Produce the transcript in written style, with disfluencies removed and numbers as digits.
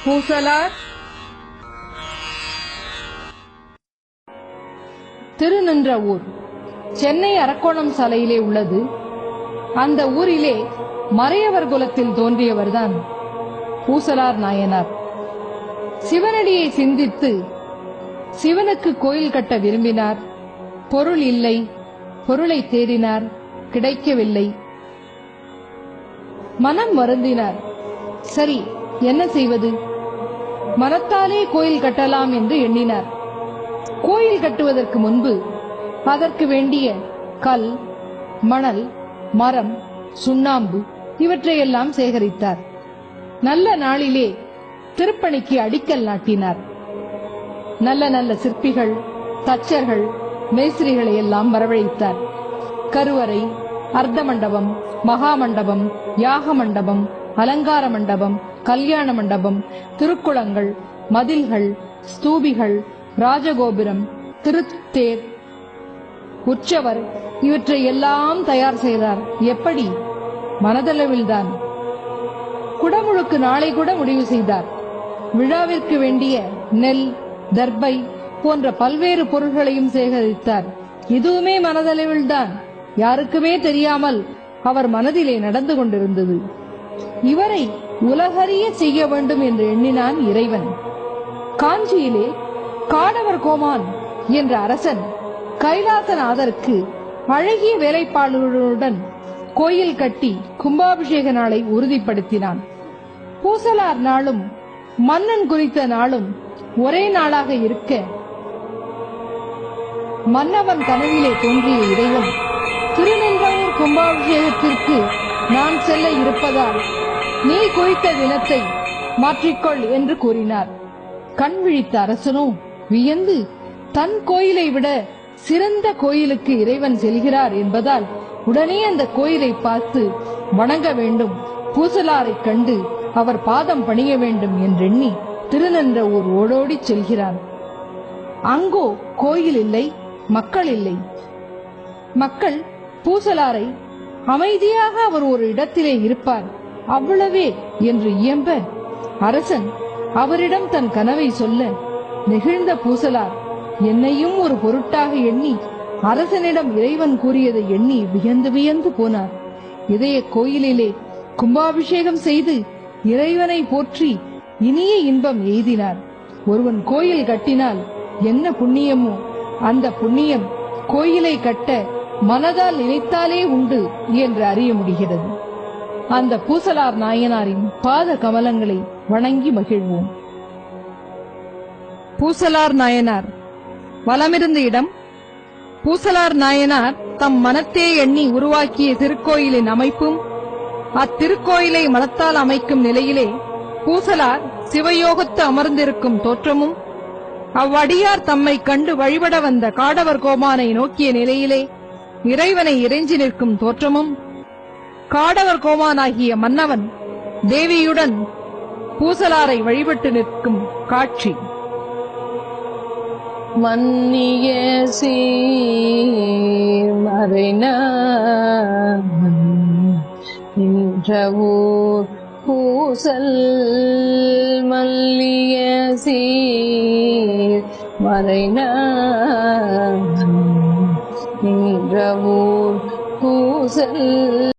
பூசலார் திருநின்ற ஊர் சென்னை அரக்கோணம் சாலையிலே உள்ளது. அந்த ஊரிலே மறையவர் குலத்தில் தோன்றியவர்தான் பூசலார் நாயனார். சிவனடியை சிந்தித்து சிவனுக்கு கோயில் கட்ட விரும்பினார். பொருள் இல்லை, பொருளை தேடினார், கிடைக்கவில்லை. மனம் வருந்தினார். சரி, என்ன செய்வது? மரத்தாலே கோயில் கட்டலாம் என்று எண்ணினார். கோயில் கட்டுவதற்கு முன்பு அதற்கு வேண்டிய கல், மணல், மரம், சுண்ணாம்பு இவற்றையெல்லாம் சேகரித்தார். நல்ல நாளிலே திருப்பணிக்கு அடிக்கல் நாட்டினார். நல்ல நல்ல சிற்பிகள், தச்சர்கள், மேஸ்திரிகளை எல்லாம் வரவழைத்தார். கருவறை, அர்த்த மண்டபம், மகா மண்டபம், யாக மண்டபம், அலங்கார மண்டபம், கல்யாண மண்டபம், திருக்குளங்கள், மதில்கள், ஸ்தூபிகள், ராஜகோபுரம், திருத்தேர், உற்சவர் இவற்றை எல்லாம் தயார் செய்தார். எப்படி? மனதளவில்தான். குடமுழுக்கு நாளை கூட முடிவு செய்தார். விழாவிற்கு வேண்டிய நெல், தர்பை போன்ற பல்வேறு பொருள்களையும் சேகரித்தார். இதுவுமே மனதளவில்தான். யாருக்குமே தெரியாமல் அவர் மனதிலே நடந்து கொண்டிருந்தது. இவரை உலகறிய செய்ய வேண்டும் என்று எண்ணினான் இறைவன். காஞ்சியிலே காடவர் கோமான் என்ற அரசன் கைலாசநாதருக்கு அழகிய வேலைப்பாடுகளுடன் கோயில் கட்டி கும்பாபிஷேக நாளை உறுதிப்படுத்தினான். பூசலார் நாளும் மன்னன் குறித்த நாளும் ஒரே நாளாக இருக்க மன்னவன் கனவிலே தோன்றிய இறைவன், திருநின்றவூர் கும்பாபிஷேகத்திற்கு நான் செல்ல இருப்பதால் நீ குறித்த தினத்தை மாற்றிக்கொள் என்று கூறினார். கண் விழித்த அரசனோ வியந்து, தன் கோயிலை விட சிறந்த கோயிலுக்கு இறைவன் செல்கிறார் என்பதால் உடனே அந்த கோயிலை பார்த்து வணங்க வேண்டும், பூசலாரை கண்டு அவர் பாதம் பணிய வேண்டும் என்றெண்ணி திருநின்ற ஊர் ஓடோடி செல்கிறான். அங்கோ கோயில் இல்லை, மக்கள் இல்லை. மக்கள் பூசலாரை அமைதியாக அவர் ஒரு இடத்திலே இருப்பார், அவ்வளவே என்று இயம்ப அரசன் அவரிடம் தன் கனவை சொல்ல நெகிழ்ந்த பூசலார் என்னையும் ஒரு பொருட்டாக எண்ணி அரசனிடம் இறைவன் கூறியதை எண்ணி வியந்து வியந்து போனார். இதய கோயிலிலே கும்பாபிஷேகம் செய்து இறைவனை போற்றி இனிய இன்பம் எய்தினார். ஒருவன் கோயில் கட்டினால் என்ன புண்ணியமோ அந்த புண்ணியம் கோயிலை கட்ட மனதால் நினைத்தாலே உண்டு என்று அறிய முடிகிறது. அந்த பூசலார் நாயனாரின் பாத கமலங்களை வணங்கி மகிழ்வோம். பூசலார் நாயனார் வலமிருந்த இடம். பூசலார் நாயனார் தம் மனத்தே எண்ணி உருவாக்கிய திருக்கோயிலின் அமைப்பும் அத்திருக்கோயிலை மனத்தால் அமைக்கும் நிலையிலே பூசலார் சிவயோகத்து அமர்ந்திருக்கும் தோற்றமும் அவ்வடியார் தம்மை கண்டு வழிபட வந்த காடவர் கோமானை நோக்கிய நிலையிலே இறைவனை இறைஞ்சி நிற்கும் தோற்றமும், காடவர் கோமானாகிய மன்னவன் தேவியுடன் பூசலாரை வழிபட்டு நிற்கும் காட்சி. மன்னிய சீமறைநூர் பூசல் மல்லிய சீமறைநூர் பூசல்